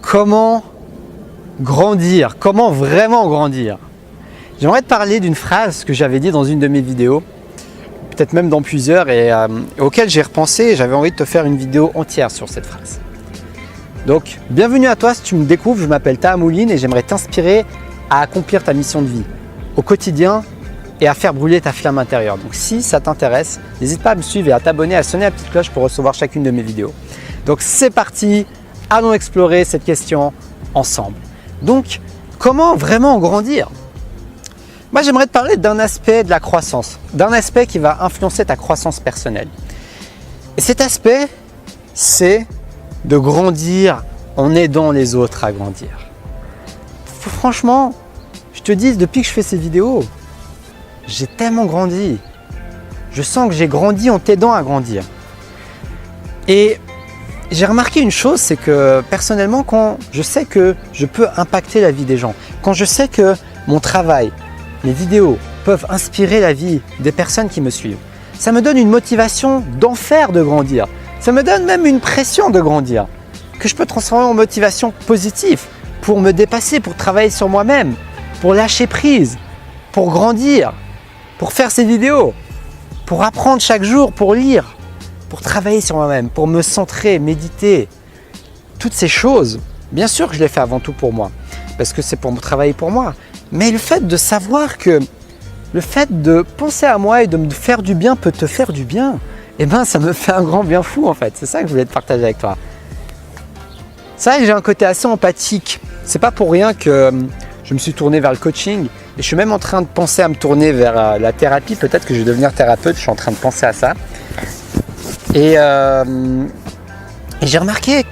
comment grandir, comment vraiment grandir. J'aimerais te parler d'une phrase que j'avais dit dans une de mes vidéos, peut-être même dans plusieurs, et auquel j'ai repensé et j'avais envie de te faire une vidéo entière sur cette phrase. Donc, bienvenue à toi si tu me découvres, je m'appelle Taha Mouline et j'aimerais t'inspirer à accomplir ta mission de vie au quotidien et à faire brûler ta flamme intérieure. Donc si ça t'intéresse, n'hésite pas à me suivre et à t'abonner, à sonner la petite cloche pour recevoir chacune de mes vidéos. Donc c'est parti, allons explorer cette question ensemble. Donc, comment vraiment grandir? Moi, j'aimerais te parler d'un aspect de la croissance, d'un aspect qui va influencer ta croissance personnelle. Et cet aspect, c'est de grandir en aidant les autres à grandir. Franchement, je te dis, depuis que je fais ces vidéos, j'ai tellement grandi. Je sens que j'ai grandi en t'aidant à grandir. Et j'ai remarqué une chose, c'est que personnellement, quand je sais que je peux impacter la vie des gens, quand je sais que mon travail, les vidéos peuvent inspirer la vie des personnes qui me suivent, ça me donne une motivation d'enfer de grandir. Ça me donne même une pression de grandir, que je peux transformer en motivation positive pour me dépasser, pour travailler sur moi-même, pour lâcher prise, pour grandir, pour faire ces vidéos, pour apprendre chaque jour, pour lire, pour travailler sur moi-même, pour me centrer, méditer. Toutes ces choses, bien sûr que je les fais avant tout pour moi, parce que c'est pour me travailler pour moi. Mais le fait de savoir que le fait de penser à moi et de me faire du bien peut te faire du bien, eh ben ça me fait un grand bien fou en fait. C'est ça que je voulais te partager avec toi. C'est vrai que j'ai un côté assez empathique. C'est pas pour rien que je me suis tourné vers le coaching et je suis même en train de penser à me tourner vers la thérapie. Peut-être que je vais devenir thérapeute, je suis en train de penser à ça. Et j'ai remarqué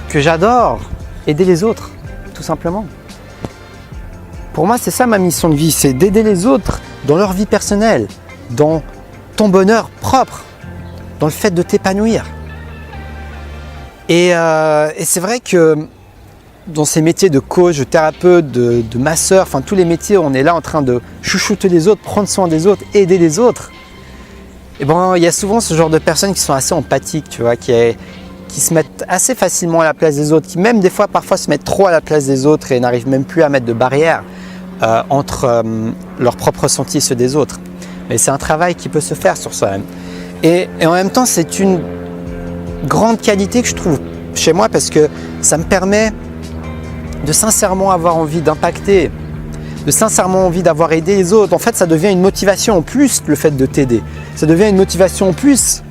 que j'adore aider les autres, tout simplement. Pour moi, c'est ça ma mission de vie, c'est d'aider les autres dans leur vie personnelle, dans ton bonheur propre, dans le fait de t'épanouir. Et c'est vrai que dans ces métiers de coach, de thérapeute, de masseur, enfin tous les métiers où on est là en train de chouchouter les autres, prendre soin des autres, aider les autres, et ben il y a souvent ce genre de personnes qui sont assez empathiques, tu vois, qui se mettent assez facilement à la place des autres, qui même des fois parfois se mettent trop à la place des autres et n'arrivent même plus à mettre de barrières entre leurs propres ressentis et ceux des autres. Mais c'est un travail qui peut se faire sur soi-même. Et en même temps, c'est une grande qualité que je trouve chez moi parce que ça me permet de sincèrement avoir envie d'impacter, de sincèrement envie d'avoir aidé les autres. En fait, ça devient une motivation en plus, le fait de t'aider. Ça devient une motivation en plus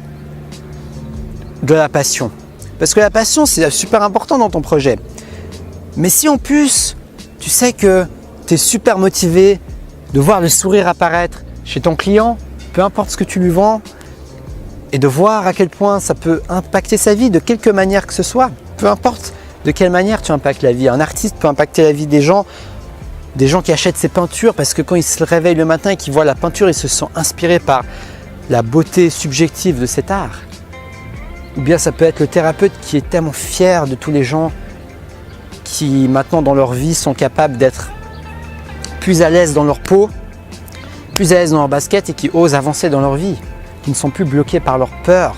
de la passion. Parce que la passion, c'est super important dans ton projet. Mais si en plus, tu sais que tu es super motivé de voir le sourire apparaître chez ton client, peu importe ce que tu lui vends, et de voir à quel point ça peut impacter sa vie de quelque manière que ce soit, peu importe de quelle manière tu impactes la vie. Un artiste peut impacter la vie des gens qui achètent ses peintures parce que quand ils se réveillent le matin et qu'ils voient la peinture, ils se sentent inspirés par la beauté subjective de cet art. Ou bien ça peut être le thérapeute qui est tellement fier de tous les gens qui maintenant dans leur vie sont capables d'être plus à l'aise dans leur peau, plus à l'aise dans leur basket et qui osent avancer dans leur vie, qui ne sont plus bloqués par leur peur.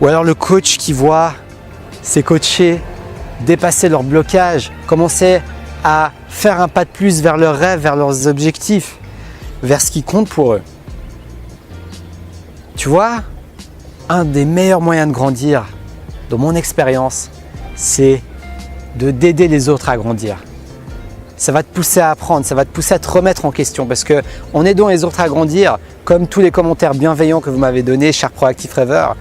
Ou alors le coach qui voit ses coachés dépasser leur blocage, commencer à faire un pas de plus vers leurs rêves, vers leurs objectifs, vers ce qui compte pour eux. Tu vois, un des meilleurs moyens de grandir, dans mon expérience, c'est d'aider les autres à grandir. Ça va te pousser à apprendre, ça va te pousser à te remettre en question parce que en aidant les autres à grandir, comme tous les commentaires bienveillants que vous m'avez donnés, cher Proactive Rêveur,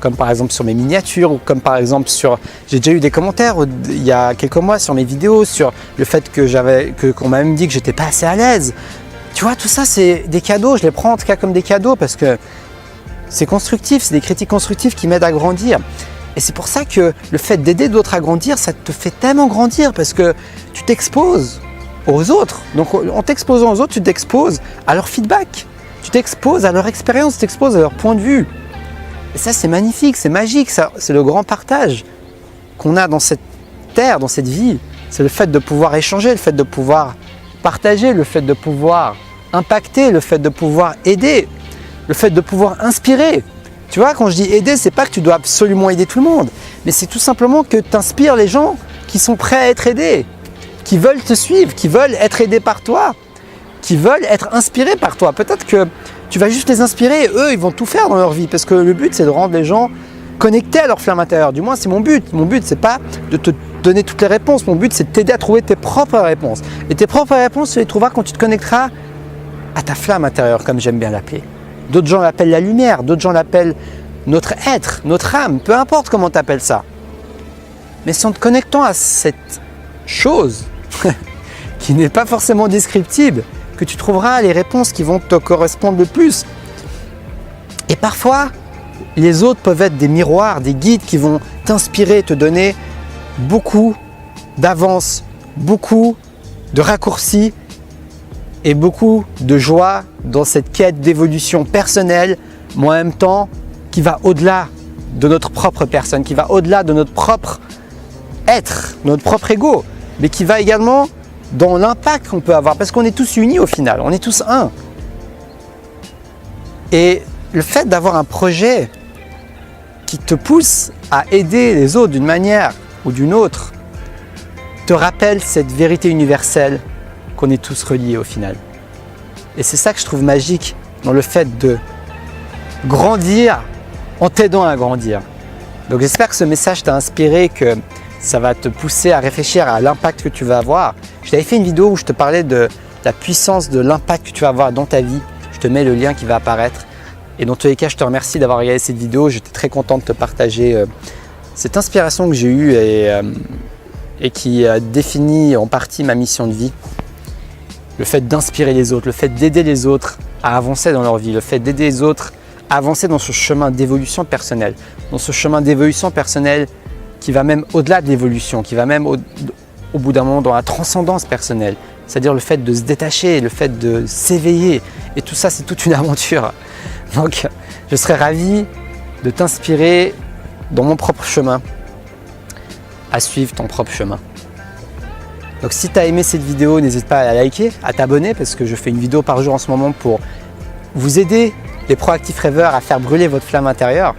comme par exemple sur mes miniatures ou comme par exemple sur... J'ai déjà eu des commentaires il y a quelques mois sur mes vidéos, sur le fait qu'on m'a même dit que j'étais pas assez à l'aise. Tu vois, tout ça c'est des cadeaux, je les prends en tout cas comme des cadeaux parce que c'est constructif, c'est des critiques constructives qui m'aident à grandir. Et c'est pour ça que le fait d'aider d'autres à grandir, ça te fait tellement grandir parce que tu t'exposes aux autres. Donc en t'exposant aux autres, tu t'exposes à leur feedback, tu t'exposes à leur expérience, tu t'exposes à leur point de vue. Et ça, c'est magnifique, c'est magique, c'est le grand partage qu'on a dans cette terre, dans cette vie. C'est le fait de pouvoir échanger, le fait de pouvoir partager, le fait de pouvoir impacter, le fait de pouvoir aider, le fait de pouvoir inspirer. Tu vois, quand je dis aider, c'est pas que tu dois absolument aider tout le monde, mais c'est tout simplement que tu inspires les gens qui sont prêts à être aidés, qui veulent te suivre, qui veulent être aidés par toi, qui veulent être inspirés par toi. Peut-être que tu vas juste les inspirer et eux, ils vont tout faire dans leur vie parce que le but, c'est de rendre les gens connectés à leur flamme intérieure. Du moins, c'est mon but. Mon but, c'est pas de te donner toutes les réponses. Mon but, c'est de t'aider à trouver tes propres réponses. Et tes propres réponses, tu les trouveras quand tu te connecteras à ta flamme intérieure, comme j'aime bien l'appeler. D'autres gens l'appellent la lumière, d'autres gens l'appellent notre être, notre âme, peu importe comment tu appelles ça. Mais c'est en te connectant à cette chose qui n'est pas forcément descriptible que tu trouveras les réponses qui vont te correspondre le plus. Et parfois, les autres peuvent être des miroirs, des guides qui vont t'inspirer, te donner beaucoup d'avance, beaucoup de raccourcis et beaucoup de joie dans cette quête d'évolution personnelle, mais en même temps qui va au-delà de notre propre personne, qui va au-delà de notre propre être, notre propre ego, mais qui va également dans l'impact qu'on peut avoir, parce qu'on est tous unis au final, on est tous un. Et le fait d'avoir un projet qui te pousse à aider les autres d'une manière ou d'une autre, te rappelle cette vérité universelle qu'on est tous reliés au final. Et c'est ça que je trouve magique dans le fait de grandir en t'aidant à grandir. Donc j'espère que ce message t'a inspiré, que ça va te pousser à réfléchir à l'impact que tu vas avoir. Je t'avais fait une vidéo où je te parlais de la puissance de l'impact que tu vas avoir dans ta vie. Je te mets le lien qui va apparaître. Et dans tous les cas, je te remercie d'avoir regardé cette vidéo. J'étais très content de te partager cette inspiration que j'ai eue et qui définit en partie ma mission de vie. Le fait d'inspirer les autres, le fait d'aider les autres à avancer dans leur vie, le fait d'aider les autres à avancer dans ce chemin d'évolution personnelle, dans ce chemin d'évolution personnelle qui va même au-delà de l'évolution, qui va même au bout d'un moment dans la transcendance personnelle, c'est-à-dire le fait de se détacher, le fait de s'éveiller, et tout ça c'est toute une aventure. Donc je serais ravi de t'inspirer dans mon propre chemin, à suivre ton propre chemin. Donc si tu as aimé cette vidéo, n'hésite pas à la liker, à t'abonner, parce que je fais une vidéo par jour en ce moment pour vous aider, les proactifs rêveurs, à faire brûler votre flamme intérieure.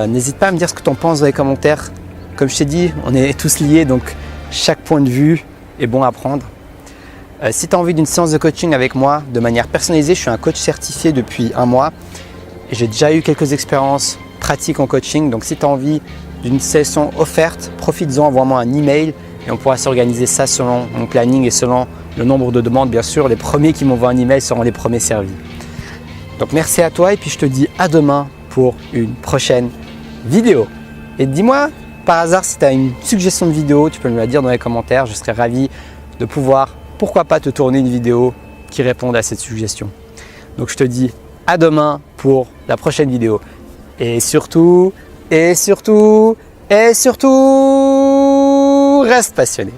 N'hésite pas à me dire ce que tu en penses dans les commentaires. Comme je t'ai dit, on est tous liés, donc chaque point de vue est bon à prendre. Si tu as envie d'une séance de coaching avec moi de manière personnalisée, je suis un coach certifié depuis 1 mois et j'ai déjà eu quelques expériences pratiques en coaching. Donc si tu as envie d'une session offerte, profites-en, envoie-moi un email et on pourra s'organiser ça selon mon planning et selon le nombre de demandes. Bien sûr, les premiers qui m'envoient un email seront les premiers servis. Donc merci à toi et puis je te dis à demain pour une prochaine vidéo. Et dis-moi par hasard si tu as une suggestion de vidéo, tu peux me la dire dans les commentaires. Je serais ravi de pouvoir, pourquoi pas, te tourner une vidéo qui réponde à cette suggestion. Donc je te dis à demain pour la prochaine vidéo. Et surtout, reste passionné.